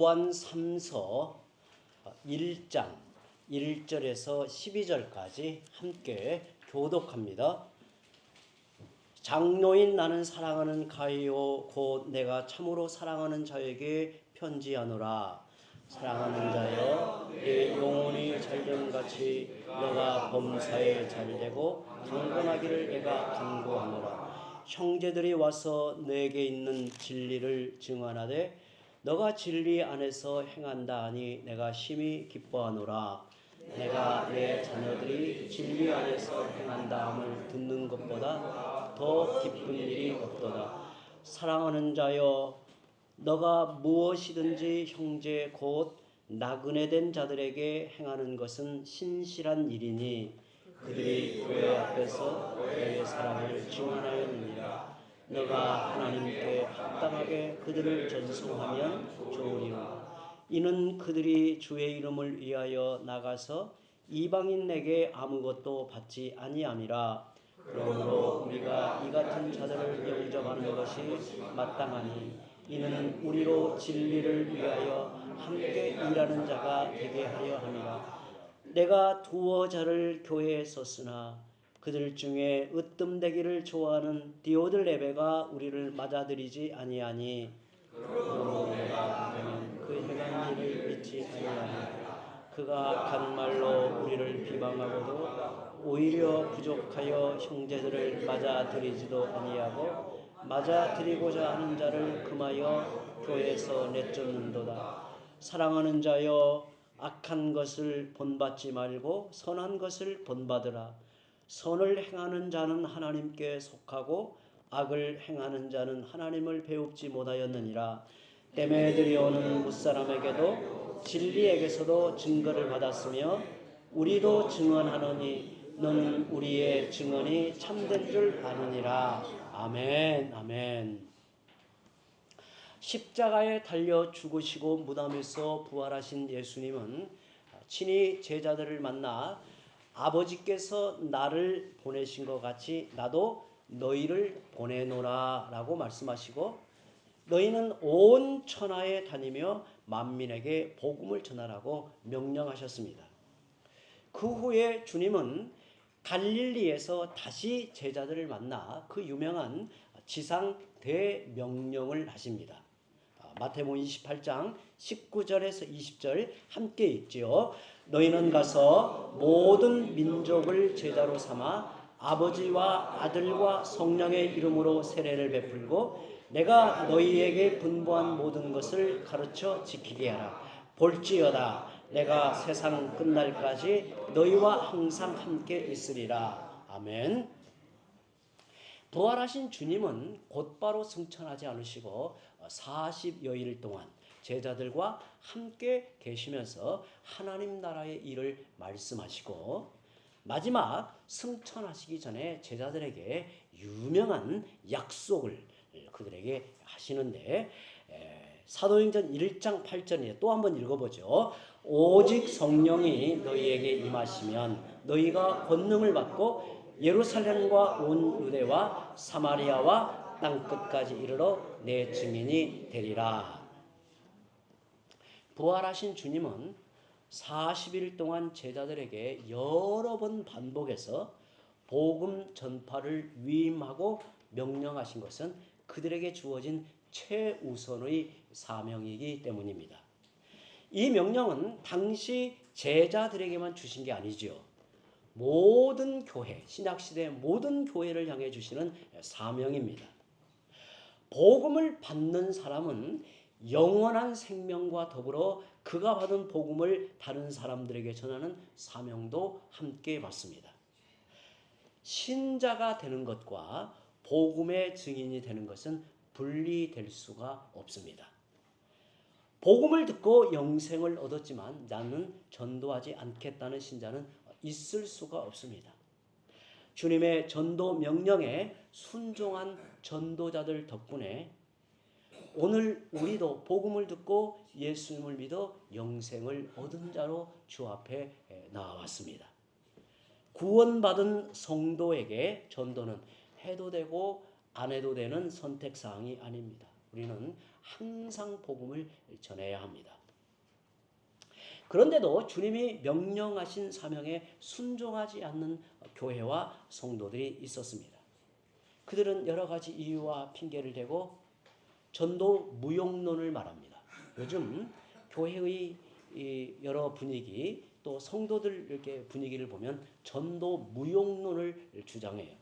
요한 3서 1장 1절에서 12절까지 함께 교독합니다. 장로인 나는 사랑하는 가이오 곧 내가 참으로 사랑하는 자에게 편지하노라. 사랑하는 자여, 내 영혼이 잘됨같이 너가 범사에 잘되고 강건하기를 내가 간구하노라. 형제들이 와서 내게 있는 진리를 증언하되 너가 진리 안에서 행한다 하니 내가 심히 기뻐하노라. 내가 내 자녀들이 진리 안에서 행한다 함을 듣는 것보다 더 기쁜 일이 없도다. 사랑하는 자여, 너가 무엇이든지 형제 곧 나그네 된 자들에게 행하는 것은 신실한 일이니 그들이 교회 앞에서 너의 사랑을 증언하였느니라. 너가 하나님께 합당하게 그들을 전송하면 좋으리라. 이는 그들이 주의 이름을 위하여 나가서 이방인에게 아무것도 받지 아니함이라. 그러므로 우리가 이 같은 자들을 영접하는 것이 마땅하니 이는 우리로 진리를 위하여 함께 일하는 자가 되게 하려 함이라. 내가 두어 자를 교회에 썼으나 그들 중에 으뜸되기를 좋아하는 디오들레베가 우리를 맞아들이지 아니하니 그러므로 내가 그 행한 일을 믿지 아니하니 그가 간 말로 우리를 비방하고도 오히려 부족하여 형제들을 맞아들이지도 아니하고 맞아들이고자 하는 자를 금하여 교회에서 내쫓는도다. 사랑하는 자여, 악한 것을 본받지 말고 선한 것을 본받으라. 선을 행하는 자는 하나님께 속하고 악을 행하는 자는 하나님을 배웁지 못하였느니라. 때에 들여오는 무사람에게도 진리에게서도 증거를 받았으며 우리도 증언하노니 너는 우리의 증언이 참된 줄 아느니라. 아멘. 아멘. 십자가에 달려 죽으시고 무덤에서 부활하신 예수님은 친히 제자들을 만나 아버지께서 나를 보내신 것 같이 나도 너희를 보내노라 라고 말씀하시고 너희는 온 천하에 다니며 만민에게 복음을 전하라고 명령하셨습니다. 그 후에 주님은 갈릴리에서 다시 제자들을 만나 그 유명한 지상 대명령을 하십니다. 마태복음 28장 19절에서 20절 함께 읽지요. 너희는 가서 모든 민족을 제자로 삼아 아버지와 아들과 성령의 이름으로 세례를 베풀고 내가 너희에게 분부한 모든 것을 가르쳐 지키게 하라. 볼지어다 내가 세상 끝날까지 너희와 항상 함께 있으리라. 아멘. 부활하신 주님은 곧바로 승천하지 않으시고 40여일 동안 제자들과 함께 계시면서 하나님 나라의 일을 말씀하시고 마지막 승천하시기 전에 제자들에게 유명한 약속을 그들에게 하시는데 사도행전 1장 8절에 또 한번 읽어보죠. 오직 성령이 너희에게 임하시면 너희가 권능을 받고 예루살렘과 온 유대와 사마리아와 땅끝까지 이르러 내 증인이 되리라. 부활하신 주님은 40일 동안 제자들에게 여러 번 반복해서 복음 전파를 위임하고 명령하신 것은 그들에게 주어진 최우선의 사명이기 때문입니다. 이 명령은 당시 제자들에게만 주신 게 아니죠. 모든 교회, 신약시대의 모든 교회를 향해 주시는 사명입니다. 복음을 받는 사람은 영원한 생명과 더불어 그가 받은 복음을 다른 사람들에게 전하는 사명도 함께 받습니다. 신자가 되는 것과 복음의 증인이 되는 것은 분리될 수가 없습니다. 복음을 듣고 영생을 얻었지만 나는 전도하지 않겠다는 신자는 있을 수가 없습니다. 주님의 전도 명령에 순종한 전도자들 덕분에 오늘 우리도 복음을 듣고 예수님을 믿어 영생을 얻은 자로 주 앞에 나왔습니다. 구원받은 성도에게 전도는 해도 되고 안 해도 되는 선택사항이 아닙니다. 우리는 항상 복음을 전해야 합니다. 그런데도 주님이 명령하신 사명에 순종하지 않는 교회와 성도들이 있었습니다. 그들은 여러 가지 이유와 핑계를 대고 전도 무용론을 말합니다. 요즘 교회의 여러 분위기 또 성도들 이렇게 분위기를 보면 전도 무용론을 주장해요.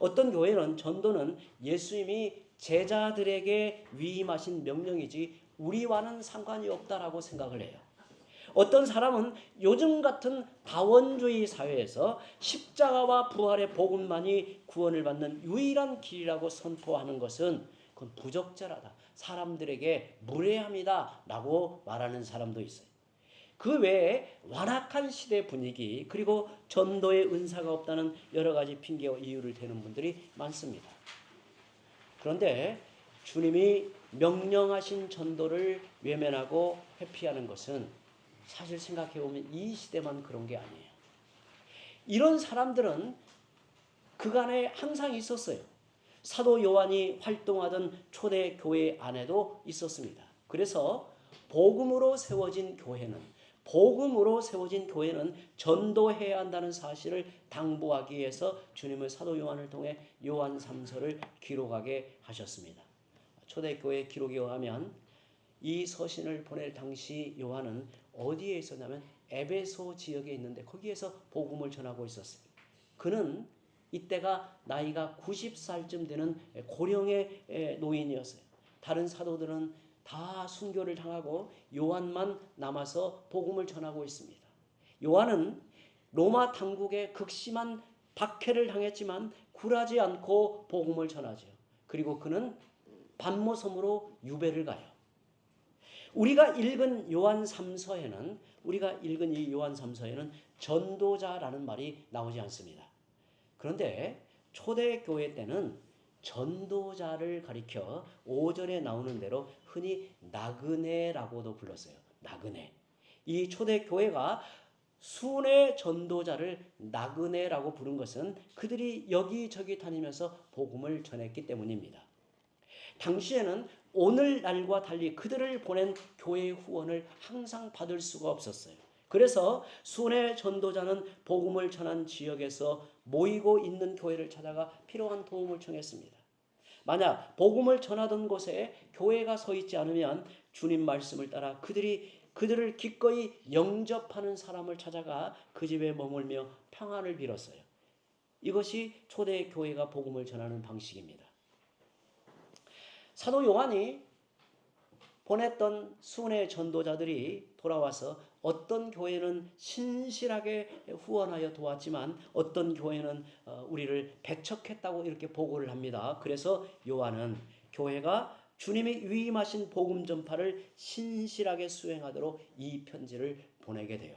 어떤 교회는 전도는 예수님이 제자들에게 위임하신 명령이지 우리와는 상관이 없다라고 생각을 해요. 어떤 사람은 요즘 같은 다원주의 사회에서 십자가와 부활의 복음만이 구원을 받는 유일한 길이라고 선포하는 것은 그건 부적절하다. 사람들에게 무례합니다. 라고 말하는 사람도 있어요. 그 외에 완악한 시대 분위기 그리고 전도의 은사가 없다는 여러 가지 핑계와 이유를 대는 분들이 많습니다. 그런데 주님이 명령하신 전도를 외면하고 회피하는 것은 사실 생각해보면 이 시대만 그런 게 아니에요. 이런 사람들은 그간에 항상 있었어요. 사도 요한이 활동하던 초대 교회 안에도 있었습니다. 그래서 복음으로 세워진 교회는 전도해야 한다는 사실을 당부하기 위해서 주님은 사도 요한을 통해 요한 3서를 기록하게 하셨습니다. 초대교회 기록에 의하면 이 서신을 보낼 당시 요한은 어디에 있었냐면 에베소 지역에 있는데 거기에서 복음을 전하고 있었어요. 그는 이때가 나이가 90살쯤 되는 고령의 노인이었어요. 다른 사도들은 다 순교를 당하고 요한만 남아서 복음을 전하고 있습니다. 요한은 로마 당국에 극심한 박해를 당했지만 굴하지 않고 복음을 전하죠. 그리고 그는 반모섬으로 유배를 가요. 우리가 읽은 요한 3서에는 이 요한 3서에는 전도자라는 말이 나오지 않습니다. 그런데 초대교회 때는 전도자를 가리켜 5절에 나오는 대로 흔히 나그네라고도 불렀어요. 나그네. 이 초대교회가 순회 전도자를 나그네라고 부른 것은 그들이 여기저기 다니면서 복음을 전했기 때문입니다. 당시에는 오늘날과 달리 그들을 보낸 교회의 후원을 항상 받을 수가 없었어요. 그래서 순회 전도자는 복음을 전한 지역에서 모이고 있는 교회를 찾아가 필요한 도움을 청했습니다. 만약 복음을 전하던 곳에 교회가 서 있지 않으면 주님 말씀을 따라 그들을 기꺼이 영접하는 사람을 찾아가 그 집에 머물며 평안을 빌었어요. 이것이 초대 교회가 복음을 전하는 방식입니다. 사도 요한이 보냈던 순회 전도자들이 돌아와서 어떤 교회는 신실하게 후원하여 도왔지만 어떤 교회는 우리를 배척했다고 이렇게 보고를 합니다. 그래서 요한은 교회가 주님이 위임하신 복음 전파를 신실하게 수행하도록 이 편지를 보내게 돼요.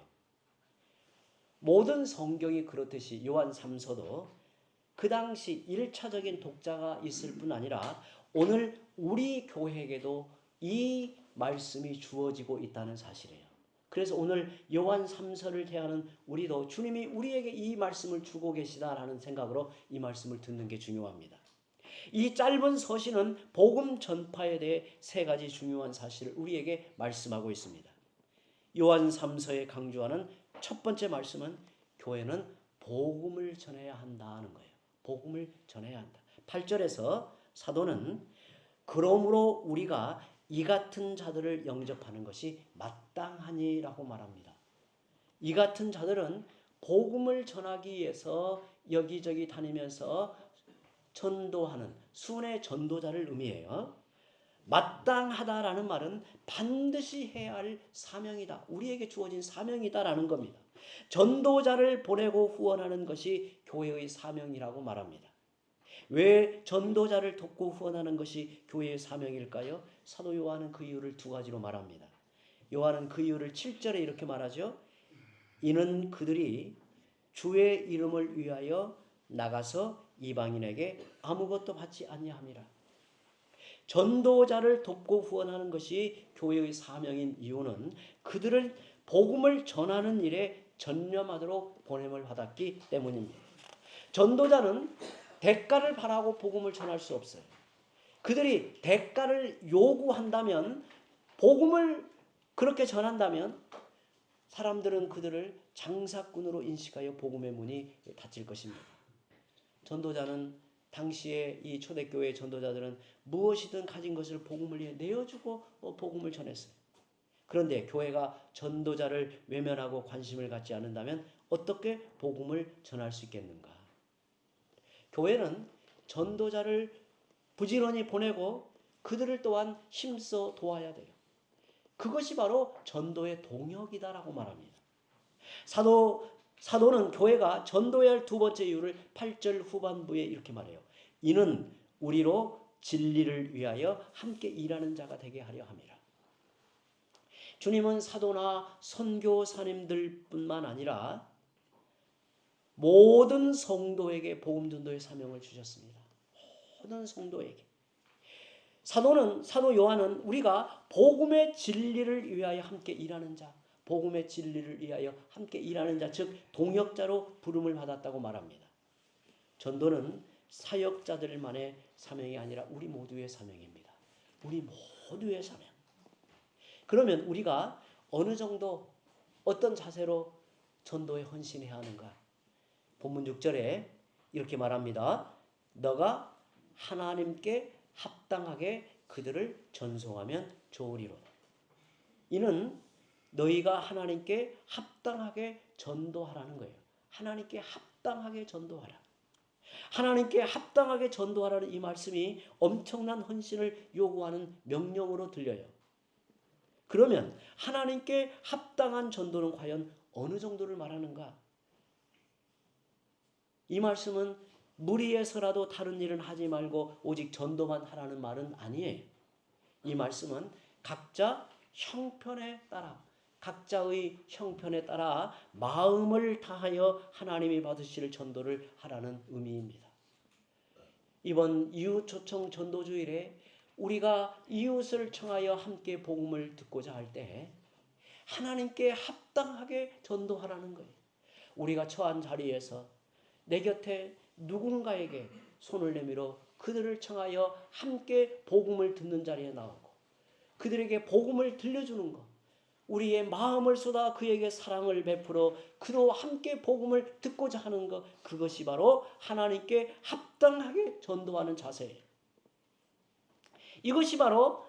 모든 성경이 그렇듯이 요한 3서도 그 당시 1차적인 독자가 있을 뿐 아니라 오늘 우리 교회에게도 이 말씀이 주어지고 있다는 사실이에요. 그래서 오늘 요한 3서를 대하는 우리도 주님이 우리에게 이 말씀을 주고 계시다라는 생각으로 이 말씀을 듣는 게 중요합니다. 이 짧은 서신은 복음 전파에 대해 세 가지 중요한 사실을 우리에게 말씀하고 있습니다. 요한 3서에 강조하는 첫 번째 말씀은 교회는 복음을 전해야 한다는 거예요. 복음을 전해야 한다. 8절에서 사도는 그러므로 우리가 이 같은 자들을 영접하는 것이 마땅하니라고 말합니다. 이 같은 자들은 복음을 전하기 위해서 여기저기 다니면서 전도하는 순회 전도자를 의미해요. 마땅하다라는 말은 반드시 해야 할 사명이다. 우리에게 주어진 사명이다라는 겁니다. 전도자를 보내고 후원하는 것이 교회의 사명이라고 말합니다. 왜 전도자를 돕고 후원하는 것이 교회의 사명일까요? 사도 요한은 그 이유를 두 가지로 말합니다. 요한은 그 이유를 7절에 이렇게 말하죠. 이는 그들이 주의 이름을 위하여 나가서 이방인에게 아무것도 받지 아니함이라. 전도자를 돕고 후원하는 것이 교회의 사명인 이유는 그들을 복음을 전하는 일에 전념하도록 보냄을 받았기 때문입니다. 전도자는 대가를 바라고 복음을 전할 수 없어요. 그들이 대가를 요구한다면, 복음을 그렇게 전한다면 사람들은 그들을 장사꾼으로 인식하여 복음의 문이 닫힐 것입니다. 전도자는, 당시에 이 초대교회 전도자들은 무엇이든 가진 것을 복음을 위해 내어주고 복음을 전했어요. 그런데 교회가 전도자를 외면하고 관심을 갖지 않는다면 어떻게 복음을 전할 수 있겠는가? 교회는 전도자를 부지런히 보내고 그들을 또한 힘써 도와야 돼요. 그것이 바로 전도의 동역이다라고 말합니다. 사도는 교회가 전도해야 할 두 번째 이유를 8절 후반부에 이렇게 말해요. 이는 우리로 진리를 위하여 함께 일하는 자가 되게 하려 함이라. 주님은 사도나 선교사님들뿐만 아니라 모든 성도에게 복음 전도의 사명을 주셨습니다. 모든 성도에게. 사도 요한은 우리가 복음의 진리를 위하여 함께 일하는 자, 복음의 진리를 위하여 함께 일하는 자, 즉 동역자로 부름을 받았다고 말합니다. 전도는 사역자들만의 사명이 아니라 우리 모두의 사명입니다. 우리 모두의 사명. 그러면 우리가 어느 정도 어떤 자세로 전도에 헌신해야 하는가? 본문 6절에 이렇게 말합니다. 너가 하나님께 합당하게 그들을 전송하면 좋으리로다. 이는 너희가 하나님께 합당하게 전도하라는 거예요. 하나님께 합당하게 전도하라. 하나님께 합당하게 전도하라는 이 말씀이 엄청난 헌신을 요구하는 명령으로 들려요. 그러면 하나님께 합당한 전도는 과연 어느 정도를 말하는가? 이 말씀은 무리해서라도 다른 일은 하지 말고 오직 전도만 하라는 말은 아니에요. 이 말씀은 각자 형편에 따라, 각자의 형편에 따라 마음을 다하여 하나님이 받으실 전도를 하라는 의미입니다. 이번 이웃 초청 전도주일에 우리가 이웃을 청하여 함께 복음을 듣고자 할 때 하나님께 합당하게 전도하라는 거예요. 우리가 처한 자리에서 내 곁에 누군가에게 손을 내밀어 그들을 청하여 함께 복음을 듣는 자리에 나오고 그들에게 복음을 들려주는 것, 우리의 마음을 쏟아 그에게 사랑을 베풀어 그로 함께 복음을 듣고자 하는 것, 그것이 바로 하나님께 합당하게 전도하는 자세예요. 이것이 바로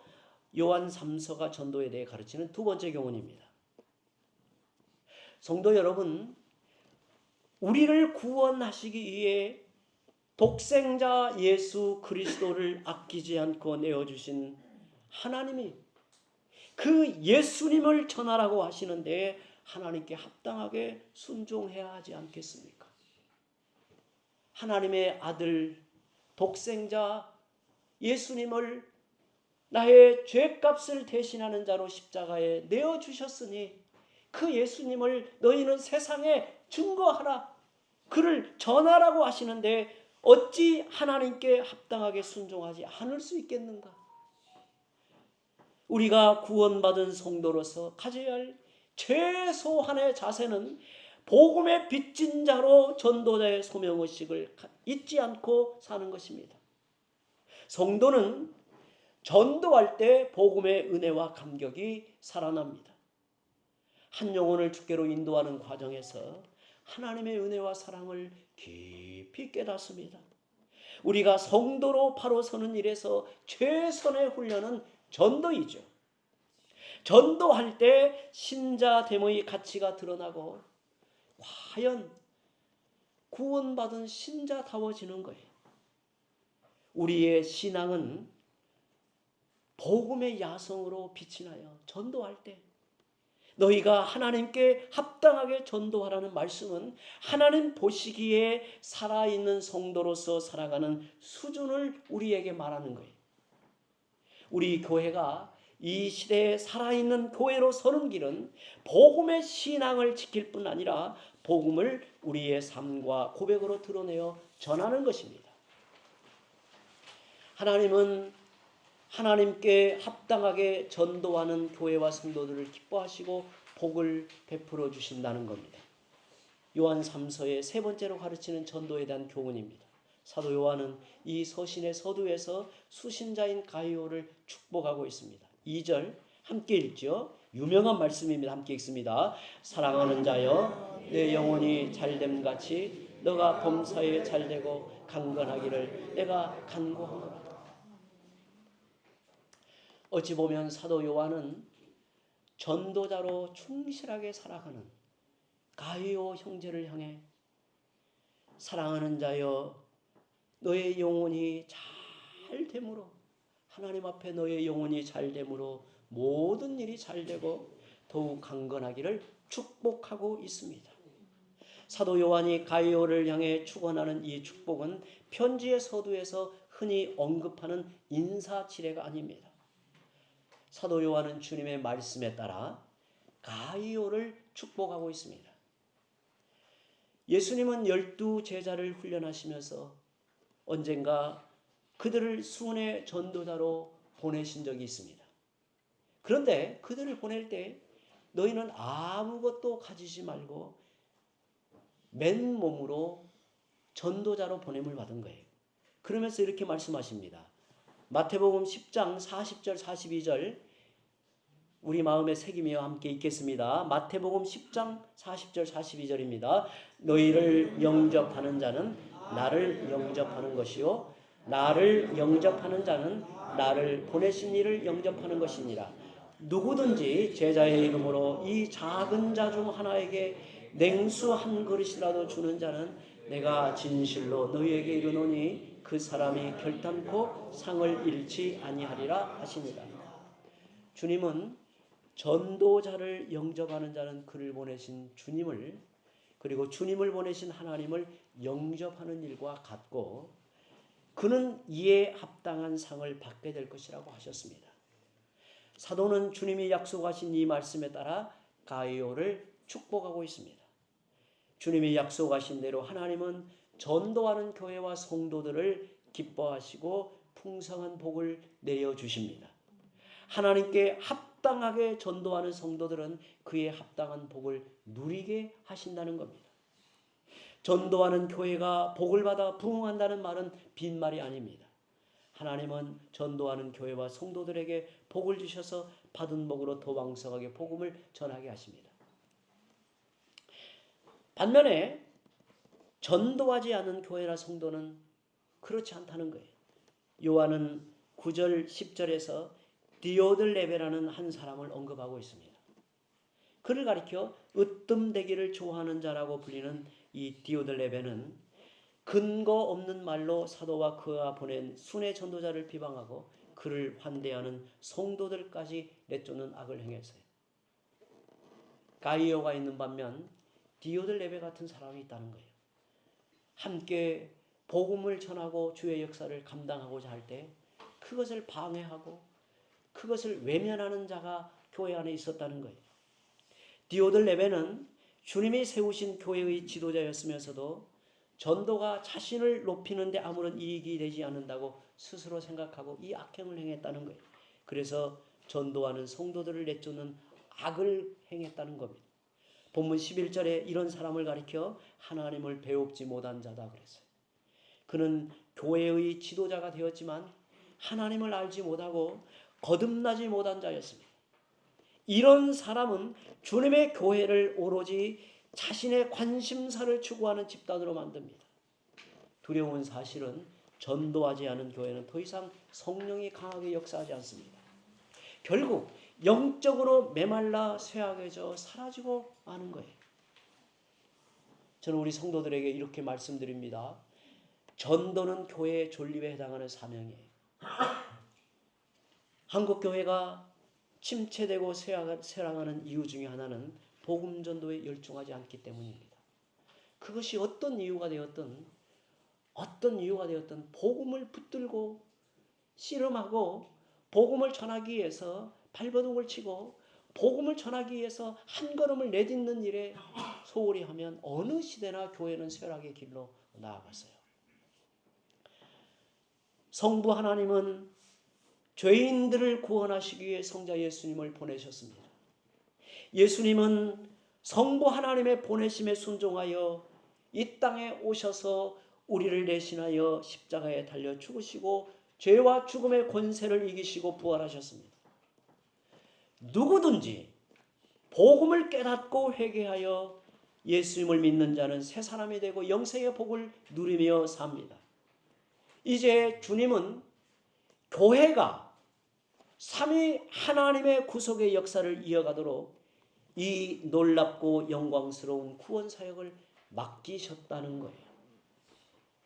요한 3서가 전도에 대해 가르치는 두 번째 교훈입니다. 성도 여러분, 우리를 구원하시기 위해 독생자 예수 그리스도를 아끼지 않고 내어주신 하나님이 그 예수님을 전하라고 하시는데 하나님께 합당하게 순종해야 하지 않겠습니까? 하나님의 아들 독생자 예수님을 나의 죄값을 대신하는 자로 십자가에 내어주셨으니 그 예수님을 너희는 세상에 증거하라, 그를 전하라고 하시는데 어찌 하나님께 합당하게 순종하지 않을 수 있겠는가? 우리가 구원받은 성도로서 가져야 할 최소한의 자세는 복음의 빚진 자로 전도자의 소명의식을 잊지 않고 사는 것입니다. 성도는 전도할 때 복음의 은혜와 감격이 살아납니다. 한 영혼을 주께로 인도하는 과정에서 하나님의 은혜와 사랑을 깊이 깨닫습니다. 우리가 성도로 바로 서는 일에서 최선의 훈련은 전도이죠. 전도할 때 신자됨의 가치가 드러나고 과연 구원받은 신자다워지는 거예요. 우리의 신앙은 복음의 야성으로 빛이 나요. 전도할 때 너희가 하나님께 합당하게 전도하라는 말씀은 하나님 보시기에 살아있는 성도로서 살아가는 수준을 우리에게 말하는 거예요. 우리 교회가 이 시대에 살아있는 교회로 서는 길은 복음의 신앙을 지킬 뿐 아니라 복음을 우리의 삶과 고백으로 드러내어 전하는 것입니다. 하나님은 하나님께 합당하게 전도하는 교회와 성도들을 기뻐하시고 복을 베풀어 주신다는 겁니다. 요한 3서의 세 번째로 가르치는 전도에 대한 교훈입니다. 사도 요한은 이 서신의 서두에서 수신자인 가이오를 축복하고 있습니다. 2절 함께 읽죠. 유명한 말씀입니다. 함께 읽습니다. 사랑하는 자여 내 영혼이 잘됨 같이 너가 범사에 잘되고 강건하기를 내가 간구하노라. 어찌 보면 사도 요한은 전도자로 충실하게 살아가는 가이오 형제를 향해 사랑하는 자여 너의 영혼이 잘됨으로, 하나님 앞에 너의 영혼이 잘됨으로 모든 일이 잘되고 더욱 강건하기를 축복하고 있습니다. 사도 요한이 가이오를 향해 축원하는 이 축복은 편지의 서두에서 흔히 언급하는 인사치레가 아닙니다. 사도 요한은 주님의 말씀에 따라 가이오를 축복하고 있습니다. 예수님은 12 제자를 훈련하시면서 언젠가 그들을 수훈의 전도자로 보내신 적이 있습니다. 그런데 그들을 보낼 때 너희는 아무것도 가지지 말고 맨몸으로 전도자로 보냄을 받은 거예요. 그러면서 이렇게 말씀하십니다. 마태복음 10장 40절 42절 우리 마음에 새기며 함께 읽겠습니다. 마태복음 10장 40절 42절입니다. 너희를 영접하는 자는 나를 영접하는 것이요 나를 영접하는 자는 나를 보내신 이를 영접하는 것이니라. 누구든지 제자의 이름으로 이 작은 자 중 하나에게 냉수 한 그릇이라도 주는 자는 내가 진실로 너희에게 이르노니 그 사람이 결단코 상을 잃지 아니하리라 하시니라. 주님은 전도자를 영접하는 자는 그를 보내신 주님을, 그리고 주님을 보내신 하나님을 영접하는 일과 같고 그는 이에 합당한 상을 받게 될 것이라고 하셨습니다. 사도는 주님이 약속하신 이 말씀에 따라 가이오를 축복하고 있습니다. 주님이 약속하신 대로 하나님은 전도하는 교회와 성도들을 기뻐하시고 풍성한 복을 내려주십니다. 하나님께 합당하게 전도하는 성도들은 그의 합당한 복을 누리게 하신다는 겁니다. 전도하는 교회가 복을 받아 부흥한다는 말은 빈말이 아닙니다. 하나님은 전도하는 교회와 성도들에게 복을 주셔서 받은 복으로 더 왕성하게 복음을 전하게 하십니다. 반면에 전도하지 않은 교회나 성도는 그렇지 않다는 거예요. 요한은 9절 10절에서 디오들레베라는 한 사람을 언급하고 있습니다. 그를 가리켜 으뜸되기를 좋아하는 자라고 불리는 이 디오들레베는 근거 없는 말로 사도와 그가 보낸 순회 전도자를 비방하고 그를 환대하는 성도들까지 내쫓는 악을 행했어요. 가이오가 있는 반면 디오들레베 같은 사람이 있다는 거예요. 함께 복음을 전하고 주의 역사를 감당하고자 할 때 그것을 방해하고 그것을 외면하는 자가 교회 안에 있었다는 거예요. 디오들레베는 주님이 세우신 교회의 지도자였으면서도 전도가 자신을 높이는 데 아무런 이익이 되지 않는다고 스스로 생각하고 이 악행을 행했다는 거예요. 그래서 전도하는 성도들을 내쫓는 악을 행했다는 겁니다. 본문 11절에 이런 사람을 가리켜 하나님을 배웁지 못한 자다 그랬어요. 그는 교회의 지도자가 되었지만 하나님을 알지 못하고 거듭나지 못한 자였습니다. 이런 사람은 주님의 교회를 오로지 자신의 관심사를 추구하는 집단으로 만듭니다. 두려운 사실은 전도하지 않은 교회는 더 이상 성령이 강하게 역사하지 않습니다. 결국 영적으로 메말라 쇠약해져 사라지고 마는 거예요. 저는 우리 성도들에게 이렇게 말씀드립니다. 전도는 교회의 존립에 해당하는 사명이에요. 한국 교회가 침체되고 쇠락하는 이유 중에 하나는 복음 전도에 열중하지 않기 때문입니다. 그것이 어떤 이유가 되었든 복음을 붙들고 씨름하고 복음을 전하기 위해서 발버둥을 치고 복음을 전하기 위해서 한 걸음을 내딛는 일에 소홀히 하면 어느 시대나 교회는 쇠락의 길로 나아갔어요. 성부 하나님은 죄인들을 구원하시기 위해 성자 예수님을 보내셨습니다. 예수님은 성부 하나님의 보내심에 순종하여 이 땅에 오셔서 우리를 대신하여 십자가에 달려 죽으시고 죄와 죽음의 권세를 이기시고 부활하셨습니다. 누구든지 복음을 깨닫고 회개하여 예수님을 믿는 자는 새 사람이 되고 영생의 복을 누리며 삽니다. 이제 주님은 교회가 삼위 하나님의 구속의 역사를 이어가도록 이 놀랍고 영광스러운 구원 사역을 맡기셨다는 거예요.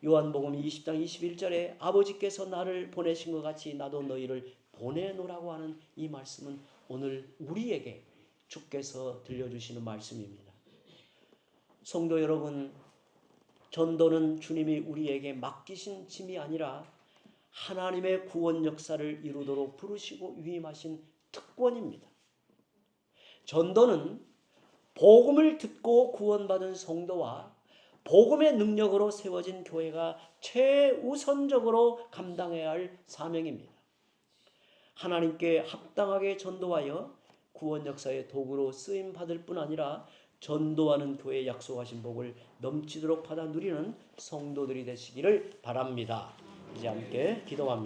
요한복음 20장 21절에 아버지께서 나를 보내신 것 같이 나도 너희를 보내노라고 하는 이 말씀은 오늘 우리에게 주께서 들려주시는 말씀입니다. 성도 여러분, 전도는 주님이 우리에게 맡기신 짐이 아니라 하나님의 구원 역사를 이루도록 부르시고 위임하신 특권입니다. 전도는 복음을 듣고 구원받은 성도와 복음의 능력으로 세워진 교회가 최우선적으로 감당해야 할 사명입니다. 하나님께 합당하게 전도하여 구원 역사의 도구로 쓰임 받을 뿐 아니라 전도하는 교회에 약속하신 복을 넘치도록 받아 누리는 성도들이 되시기를 바랍니다. 이제 함께 기도합니다.